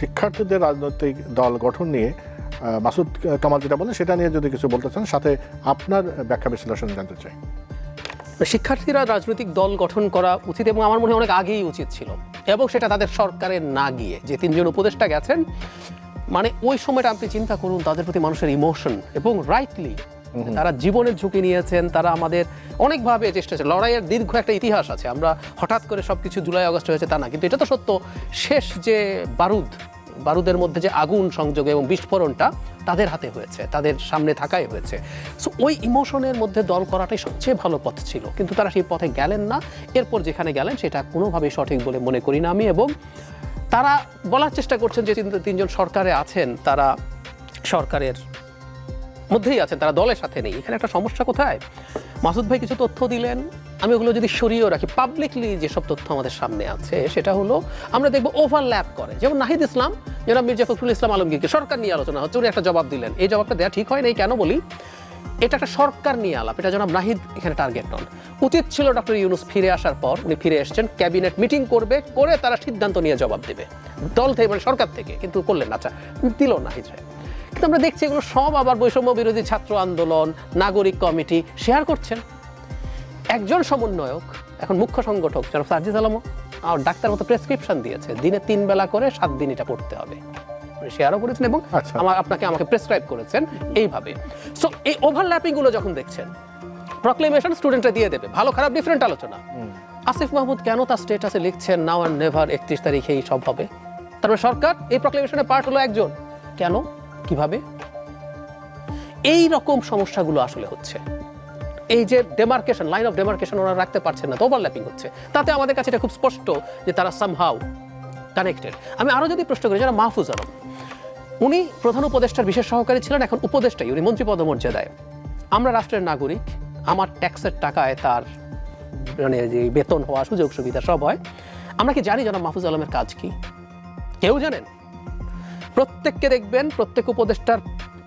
শিক্ষার্থীদের রাজনৈতিক দল গঠন নিয়ে মাসুদ কামাল যেটা বলেন সেটা নিয়ে যদি কিছু বলতে চান, সাথে আপনার ব্যাখ্যা বিশ্লেষণ জানতে চাই। শিক্ষার্থীরা রাজনৈতিক দল গঠন করা উচিত এবং আমার মনে হয় অনেক আগেই উচিত ছিল, এবং সেটা তাদের সরকারে না গিয়ে যে তিনজন উপদেষ্টা গেছেন, মানে ওই সময়টা আপনি চিন্তা করুন তাদের প্রতি মানুষের ইমোশন, এবং রাইটলি তারা জীবনের ঝুঁকি নিয়েছেন, তারা আমাদের অনেকভাবে চেষ্টা আছে, লড়াইয়ের দীর্ঘ একটা ইতিহাস আছে, আমরা হঠাৎ করে সবকিছু জুলাই আগস্ট হয়েছে তা না, কিন্তু এটা তো সত্য শেষ যে বারুদের মধ্যে যে আগুন সংযোগ এবং বিস্ফোরণটা তাদের হাতে হয়েছে, তাদের সামনে থাকাই হয়েছে। সো ওই ইমোশনের মধ্যে দল করাটাই সবচেয়ে ভালো পথ ছিল, কিন্তু তারা সেই পথে গেলেন না। এরপর যেখানে গেলেন সেটা কোনোভাবেই সঠিক বলে মনে করি না আমি, এবং তারা বলার চেষ্টা করছেন যে তিনজন সরকারে আছেন, তারা সরকারের মধ্যেই আছেন, তারা দলের সাথে নেই। এখানে একটা সমস্যা কোথায়? মাসুদ ভাই কিছু তথ্য দিলেন, আমি ওগুলো যদি সরিয়েও রাখি, পাবলিকলি যেসব তথ্য আমাদের সামনে আছে সেটা হলো আমরা দেখবো ওভারল্যাপ করে। যেমন নাহিদ ইসলাম, যারা মির্জা ফখরুল ইসলাম আলমগীরকে সরকার নিয়ে আলোচনা হচ্ছে, উনি একটা জবাব দিলেন, এই জবাবটা দেওয়া ঠিক হয় না। কেন বলি? এটা একটা সরকার নিয়ে আলাপ, এটা জনাব নাহিদ এখানে টার্গেট নন। উচিত ছিল ডক্টর ইউনূস ফিরে আসার পর, উনি ফিরে এসেছেন, ক্যাবিনেট মিটিং করবে, করে তারা সিদ্ধান্ত নিয়ে জবাব দেবে দল থেকে, মানে সরকার থেকে, কিন্তু করলেন না, আচ্ছা দিল নাহিদ সাহেব। কিন্তু আমরা দেখছি এগুলো সব আবার বৈষম্য বিরোধী ছাত্র আন্দোলন, নাগরিক কমিটি শেয়ার করছেন। একজন সমন্বয়ক, এখন মুখ্য সংগঠক জনাব সাজিদ আলমও ডাক্তার মতো প্রেসক্রিপশন দিয়েছে, দিনে 3 বেলা করে 7 দিন এটা পড়তে হবে, শেয়ারও করেছেন এবং আমাকে প্রেসক্রাইব করেছেন এইভাবে। সো এই ওভারল্যাপিং গুলো যখন দেখছেন, প্রক্লেমেশন স্টুডেন্টরা দিয়ে দেবে, ভালো খারাপ ডিফারেন্ট আলোচনা। আসিফ মাহমুদ কেন তার স্টেটাসে লিখছেন নাও অ্যান্ড নেভার 31 তারিখেই সব হবে? তারপরে সরকার এই প্রক্লেমেশনের পার্ট হলো একজন, কেন, কিভাবে? এই রকম সমস্যাগুলো আসলে হচ্ছে। এই যে ডেমার্কেশন, লাইন অফ ডেমার্কেশন ওরা রাখতে পারছেন না, তো ওভারল্যাপিং হচ্ছে। তাতে আমাদের কাছে এটা খুব স্পষ্ট যে তারা সামহাউ কানেক্টেড। আমি আরো যদি প্রশ্ন করি, যারা মাহফুজ আলম, উনি প্রধান উপদেষ্টার বিশেষ সহকারী ছিলেন, এখন উপদেষ্টাই, উনি মন্ত্রী পদমর্যাদায়। আমরা রাষ্ট্রের নাগরিক, আমার ট্যাক্সের টাকায় তার মানে যে বেতন হওয়া, সুযোগ সুবিধা সব হয়। আমরা কি জানি জনাব মাহফুজ আলমের কাজ কি? কেউ জানেন? প্রত্যেককে দেখবেন, প্রত্যেক উপদেষ্টার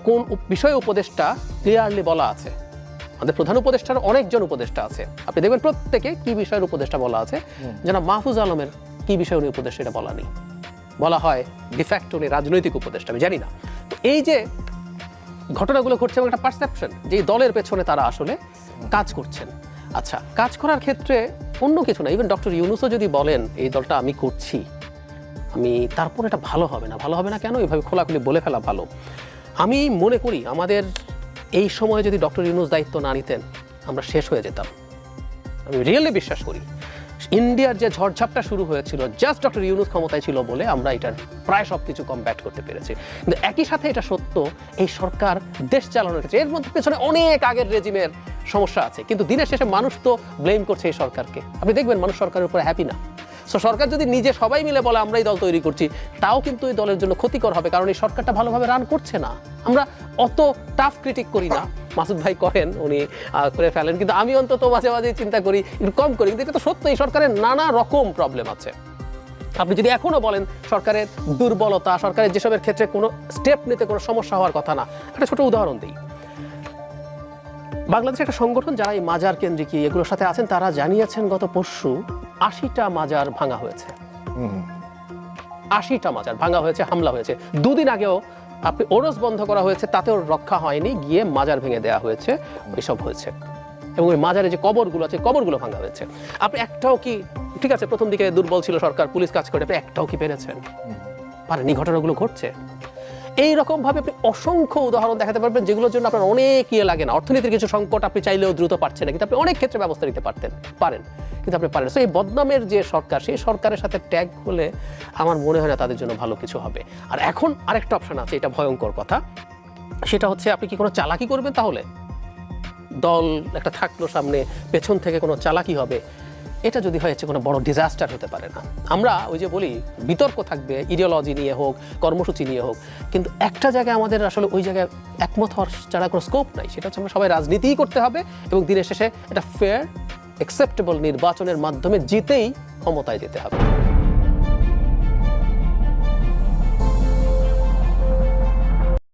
কোন বিষয়ে উপদেষ্টা ক্লিয়ারলি বলা আছে। আমাদের প্রধান উপদেষ্টার অনেকজন উপদেষ্টা আছে, আপনি দেখবেন প্রত্যেকে কি বিষয়ের উপদেষ্টা বলা আছে। জনাব মাহফুজ আলমের কি বিষয়ে উনি উপদেষ্টা এটা বলা নেই, বলা হয় ডিফ্যাক্টো উনি রাজনৈতিক উপদেষ্টা, আমি জানি না। তো এই যে ঘটনাগুলো ঘটছে এবং একটা পারসেপশন যে দলের পেছনে তারা আসলে কাজ করছেন। আচ্ছা, কাজ করার ক্ষেত্রে অন্য কিছু না, ইভেন ডক্টর ইউনূসও যদি বলেন এই দলটা আমি করছি, তারপর এটা ভালো হবে না। ভালো হবে না কেন? এইভাবে খোলাখুলি বলে ফেলা ভালো। আমি মনে করি আমাদের এই সময়ে যদি ডক্টর ইউনূস দায়িত্ব না নিতেন আমরা শেষ হয়ে যেতাম। আমি রিয়েলি বিশ্বাস করি ইন্ডিয়ার যে ঝড়ঝাপটা শুরু হয়েছিল জাস্ট ডক্টর ইউনূস ক্ষমতায় ছিল বলে আমরা এটার প্রায় সব কিছু কমব্যাট করতে পেরেছি। কিন্তু একই সাথে এটা সত্য, এই সরকার দেশ চালানোর ক্ষেত্রে এর মধ্যে পেছনে অনেক আগের রেজিমের সমস্যা আছে, কিন্তু দিনের শেষে মানুষ তো ব্লেম করছে এই সরকারকে। আপনি দেখবেন মানুষ সরকারের উপরে হ্যাপি না। সো সরকার যদি নিজে সবাই মিলে বলে আমরা এই দল তৈরি করছি, তাও কিন্তু এই দলের জন্য ক্ষতিকর হবে, কারণ এই সরকারটা ভালোভাবে রান করছে না। আমরা অত টাফ ক্রিটিক করি না, মাসুদ ভাই করেন, উনি করে ফেলেন, কিন্তু আমি অন্তত মাঝে মাঝে চিন্তা করি, একটু কম করি। কিন্তু এটা তো সত্য, এই সরকারের নানা রকম প্রবলেম আছে। আপনি যদি এখনো বলেন সরকারের দুর্বলতা, সরকারের যেসবের ক্ষেত্রে কোনো স্টেপ নিতে কোনো সমস্যা হওয়ার কথা না, একটা ছোট উদাহরণ দিই। বাংলাদেশের একটা সংগঠন যারা এই মাজার কেন্দ্রিক এগুলোর সাথে আছেন, তারা জানিয়েছেন গত পরশু 80টা মাজার ভাঙা হয়েছে। 80টা মাজার ভাঙা হয়েছে, হামলা হয়েছে। 2 দিন আগেও আপনি ওরস বন্ধ করা হয়েছে, তাতেও রক্ষা হয়নি, গিয়ে মাজার ভেঙে দেওয়া হয়েছে, এসব হয়েছে। এবং ওই মাজারে যে কবরগুলো আছে, কবরগুলো ভাঙা হয়েছে। আপনি একটাও কি, ঠিক আছে প্রথম দিকে দুর্বল ছিল সরকার, পুলিশ কাজ করে, আপনি একটাও কি পেরেছেন? পারেনি। ঘটনাগুলো ঘটছে। এইরকম ভাবে আপনি অসংখ্য উদাহরণ দেখাতে পারবেন যেগুলোর জন্য আপনার অনেক লাগে না। অর্থনীতির কিছু সংকট আপনি চাইলেও দ্রুত পারছেন না, কিন্তু আপনি অনেক ক্ষেত্রে ব্যবস্থা নিতে পারেন, কিন্তু আপনি পারেন। সো এই বদনামের যে সরকার, সেই সরকারের সাথে ট্যাগ হলে আমার মনে হয় না তাদের জন্য ভালো কিছু হবে। আর এখন আরেকটা অপশন আছে, এটা ভয়ঙ্কর কথা, সেটা হচ্ছে আপনি কি কোনো চালাকি করবেন, তাহলে দল একটা থাকলো সামনে, পেছন থেকে কোনো চালাকি হবে, এটা যদি হয় কোনো বড় ডিজাস্টার হতে পারে না। আমরা ওই যে বলি বিতর্ক থাকবে, ইডিওলজি নিয়ে হোক, কর্মসূচি নিয়ে হোক, কিন্তু একটা জায়গায় আমাদের আসলে ওই জায়গায় একমত হওয়ার ছাড়া কোনো স্কোপ নাই, সেটা হচ্ছে আমরা সবাই রাজনীতিই করতে হবে এবং দিনের শেষে এটা ফেয়ার অ্যাকসেপ্টেবল নির্বাচনের মাধ্যমে জিতেই ক্ষমতায় যেতে হবে।